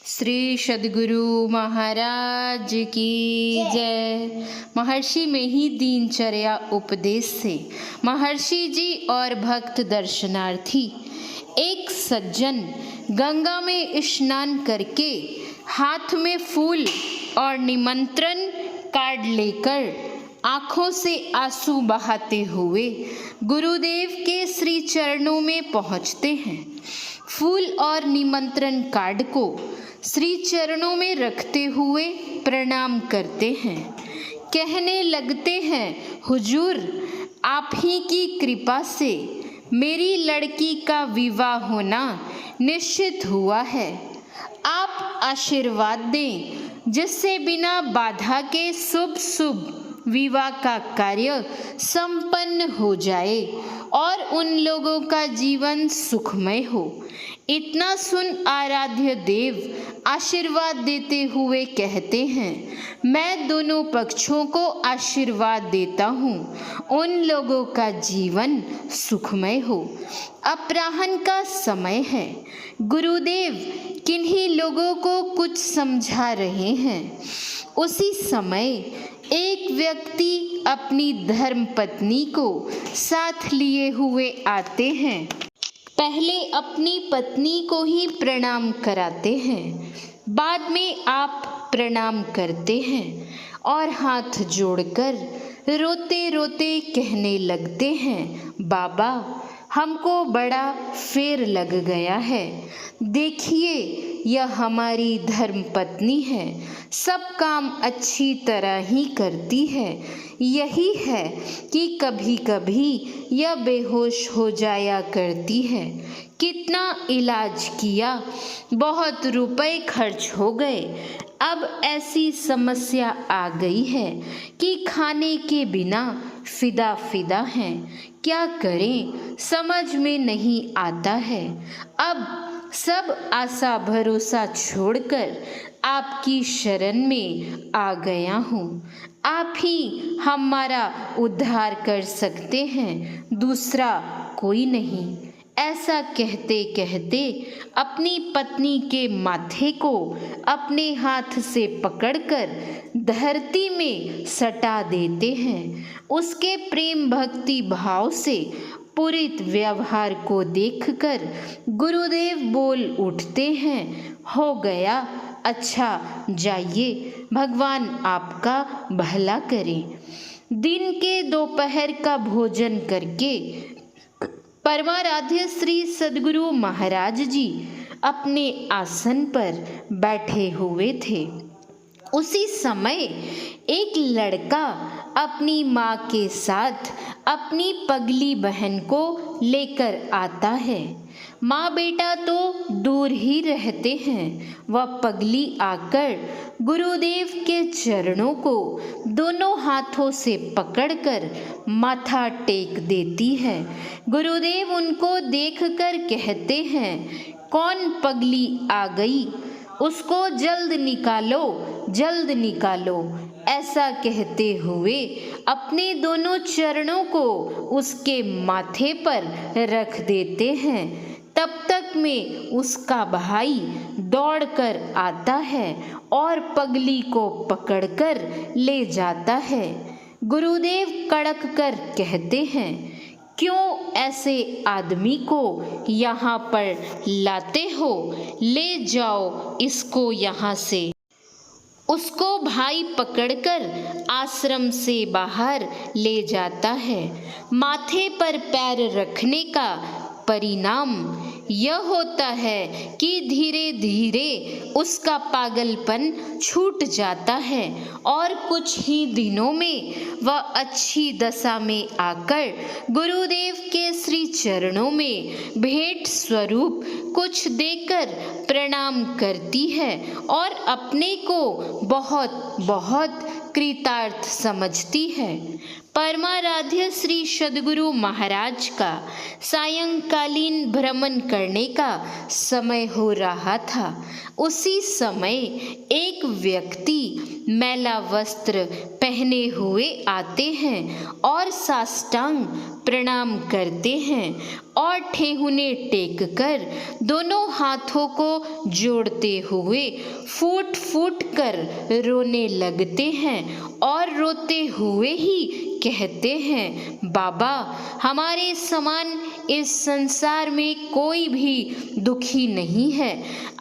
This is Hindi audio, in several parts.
श्री सद्गुरु महाराज की जय। महर्षि में ही दिनचर्या उपदेश से महर्षि जी और भक्त दर्शनार्थी एक सज्जन गंगा में स्नान करके हाथ में फूल और निमंत्रण कार्ड लेकर आँखों से आंसू बहाते हुए गुरुदेव के श्री चरणों में पहुँचते हैं। फूल और निमंत्रण कार्ड को श्री चरणों में रखते हुए प्रणाम करते हैं। कहने लगते हैं, हुजूर, आप ही की कृपा से मेरी लड़की का विवाह होना निश्चित हुआ है। आप आशीर्वाद दें जिससे बिना बाधा के शुभ विवाह का कार्य संपन्न हो जाए और उन लोगों का जीवन सुखमय हो। इतना सुन आराध्य देव आशीर्वाद देते हुए कहते हैं, मैं दोनों पक्षों को आशीर्वाद देता हूँ, उन लोगों का जीवन सुखमय हो। अपराह्न का समय है। गुरुदेव किन्हीं लोगों को कुछ समझा रहे हैं। उसी समय एक व्यक्ति अपनी धर्मपत्नी को साथ लिए हुए आते हैं। पहले अपनी पत्नी को ही प्रणाम कराते हैं, बाद में आप प्रणाम करते हैं और हाथ जोड़कर रोते रोते कहने लगते हैं, बाबा, हमको बड़ा फेर लग गया है। देखिए, यह हमारी धर्मपत्नी है, सब काम अच्छी तरह ही करती है। यही है कि कभी कभी यह बेहोश हो जाया करती है। कितना इलाज किया, बहुत रुपए खर्च हो गए। अब ऐसी समस्या आ गई है कि खाने के बिना फिदा हैं। क्या करें समझ में नहीं आता है। अब सब आशा भरोसा छोड़कर आपकी शरण में आ गया हूँ। आप ही हमारा उद्धार कर सकते हैं, दूसरा कोई नहीं। ऐसा कहते कहते अपनी पत्नी के माथे को अपने हाथ से पकड़कर धरती में सटा देते हैं। उसके प्रेम भक्ति भाव से पूरित व्यवहार को देखकर गुरुदेव बोल उठते हैं, हो गया, अच्छा जाइए, भगवान आपका भला करें। दिन के दोपहर का भोजन करके परमाराध्य श्री सद्गुरु महाराज जी अपने आसन पर बैठे हुए थे। उसी समय एक लड़का अपनी माँ के साथ अपनी पगली बहन को लेकर आता है। माँ बेटा तो दूर ही रहते हैं। वह पगली आकर गुरुदेव के चरणों को दोनों हाथों से पकड़कर माथा टेक देती है। गुरुदेव उनको देखकर कहते हैं, कौन पगली आ गई, उसको जल्द निकालो, जल्द निकालो। ऐसा कहते हुए अपने दोनों चरणों को उसके माथे पर रख देते हैं। तब तक में उसका भाई दौड़कर आता है और पगली को पकड़कर ले जाता है। गुरुदेव कड़क कर कहते हैं, क्यों ऐसे आदमी को यहाँ पर लाते हो, ले जाओ इसको यहाँ से। उसको भाई पकड़कर आश्रम से बाहर ले जाता है। माथे पर पैर रखने का परिणाम यह होता है कि धीरे धीरे उसका पागलपन छूट जाता है और कुछ ही दिनों में वह अच्छी दशा में आकर गुरुदेव के श्री चरणों में भेंट स्वरूप कुछ देकर प्रणाम करती है और अपने को बहुत बहुत कृतार्थ समझती है। परमाराध्य श्री सद्गुरु महाराज का सायंकालीन भ्रमण करने का समय हो रहा था। उसी समय एक व्यक्ति मैला वस्त्र पहने हुए आते हैं और साष्टांग प्रणाम करते हैं और ठेहुने टेक कर दोनों हाथों को जोड़ते हुए फूट फूट कर रोने लगते हैं और रोते हुए ही कहते हैं, बाबा हमारे समान इस संसार में कोई भी दुखी नहीं है।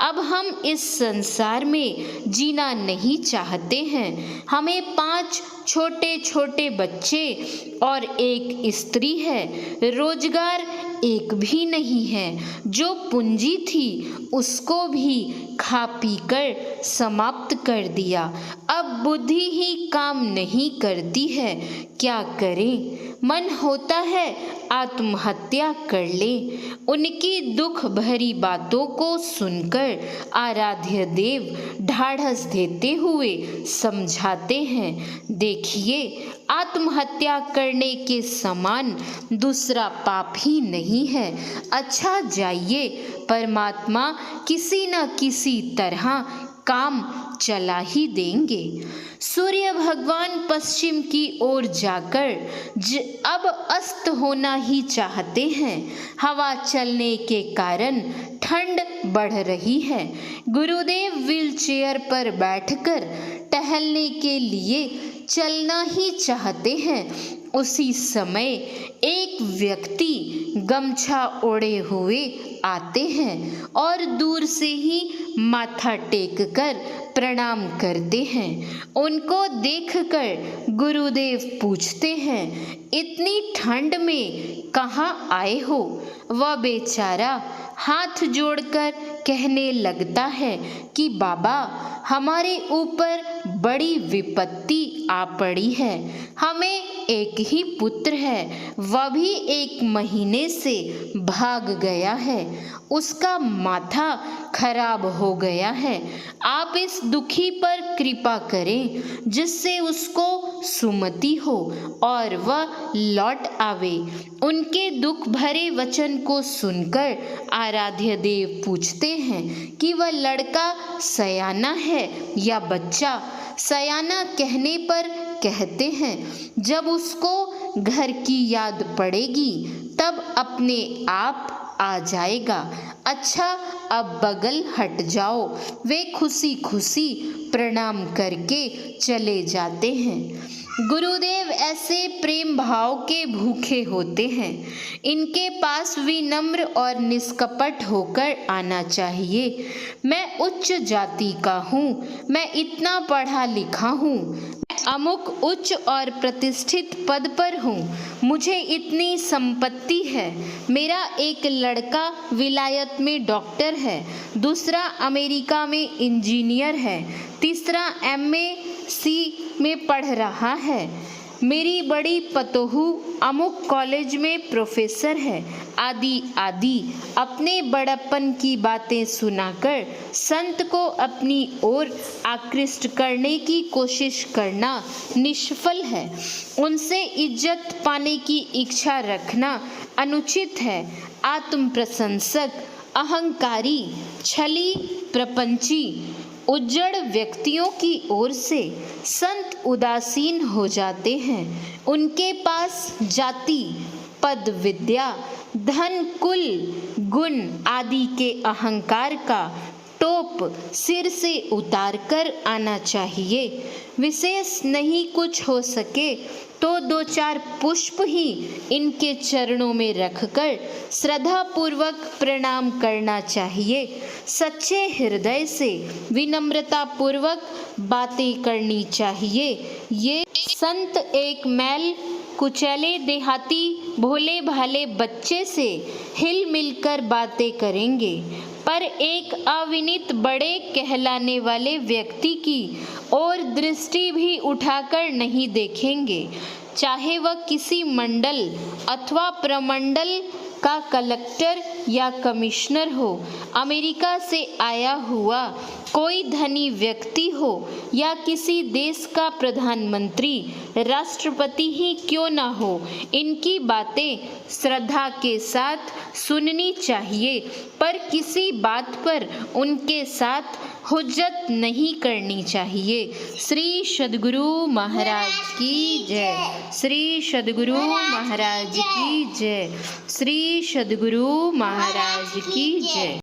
अब हम इस संसार में जीना नहीं चाहते हैं। हमें 5 छोटे छोटे बच्चे और एक स्त्री है। रोजगार एक भी नहीं है। जो पूंजी थी उसको भी खा पी कर समाप्त कर दिया। अब बुद्धि ही काम नहीं करती है। क्या करें? मन होता है आत्महत्या कर ले। उनकी दुख भरी बातों को सुनकर आराध्य देव ढाढ़स देते हुए समझाते हैं, देखिए आत्महत्या करने के समान दूसरा पाप ही नहीं है। अच्छा जाइए, परमात्मा किसी न किसी तरह काम चला ही देंगे। सूर्य भगवान पश्चिम की ओर जाकर अब अस्त होना ही चाहते हैं। हवा चलने के कारण ठंड बढ़ रही है। गुरुदेव व्हीलचेयर पर बैठकर टहलने के लिए चलना ही चाहते हैं। उसी समय एक व्यक्ति गमछा ओढ़े हुए आते हैं और दूर से ही माथा टेक कर प्रणाम करते हैं। उनको देखकर गुरुदेव पूछते हैं, इतनी ठंड में कहाँ आए हो? वह बेचारा हाथ जोड़कर कहने लगता है कि बाबा हमारे ऊपर बड़ी विपत्ति आ पड़ी है। हमें एक ही पुत्र है, वह भी 1 महीने से भाग गया है। उसका माथा खराब हो गया है। आप इस दुखी पर कृपा करें जिससे उसको सुमति हो और वह लौट आवे। उनके दुख भरे वचन को सुनकर आराध्य देव पूछते हैं कि वह लड़का सयाना है या बच्चा। सयाना कहने पर कहते हैं, जब उसको घर की याद पड़ेगी तब अपने आप आ जाएगा। अच्छा अब बगल हट जाओ। वे खुशी खुशी प्रणाम करके चले जाते हैं। गुरुदेव ऐसे प्रेम भाव के भूखे होते हैं। इनके पास विनम्र और निष्कपट होकर आना चाहिए। मैं उच्च जाति का हूँ, मैं इतना पढ़ा लिखा हूँ, अमुक उच्च और प्रतिष्ठित पद पर हूँ, मुझे इतनी संपत्ति है। मेरा एक लड़का विलायत में डॉक्टर है, दूसरा अमेरिका में इंजीनियर है, तीसरा MAC में पढ़ रहा है, मेरी बड़ी पतोहू अमुक कॉलेज में प्रोफेसर है, आदि आदि। अपने बड़प्पन की बातें सुनाकर संत को अपनी ओर आकृष्ट करने की कोशिश करना निष्फल है। उनसे इज्जत पाने की इच्छा रखना अनुचित है। आत्म प्रशंसक, अहंकारी, छली, प्रपंची, उज्जड़ व्यक्तियों की ओर से संत उदासीन हो जाते हैं। उनके पास जाति, पद, विद्या, धन, कुल, गुण आदि के अहंकार का टोप सिर से उतार कर आना चाहिए। विशेष नहीं कुछ हो सके तो 2-4 पुष्प ही इनके चरणों में रखकर श्रद्धा पूर्वक प्रणाम करना चाहिए। सच्चे हृदय से विनम्रता पूर्वक बातें करनी चाहिए। ये संत एक मैल कुचले देहाती भोले भाले बच्चे से हिल मिलकर बातें करेंगे, पर एक अविनीत बड़े कहलाने वाले व्यक्ति की ओर दृष्टि भी उठाकर नहीं देखेंगे, चाहे वह किसी मंडल अथवा प्रमंडल का कलेक्टर या कमिश्नर हो। अमेरिका से आया हुआ कोई धनी व्यक्ति हो या किसी देश का प्रधानमंत्री, राष्ट्रपति ही क्यों ना हो, इनकी बातें श्रद्धा के साथ सुननी चाहिए, पर किसी बात पर उनके साथ हुज्जत नहीं करनी चाहिए। श्री सद्गुरु महाराज की जय। श्री सद्गुरु महाराज की जय। श्री सद्गुरु महाराज की जय।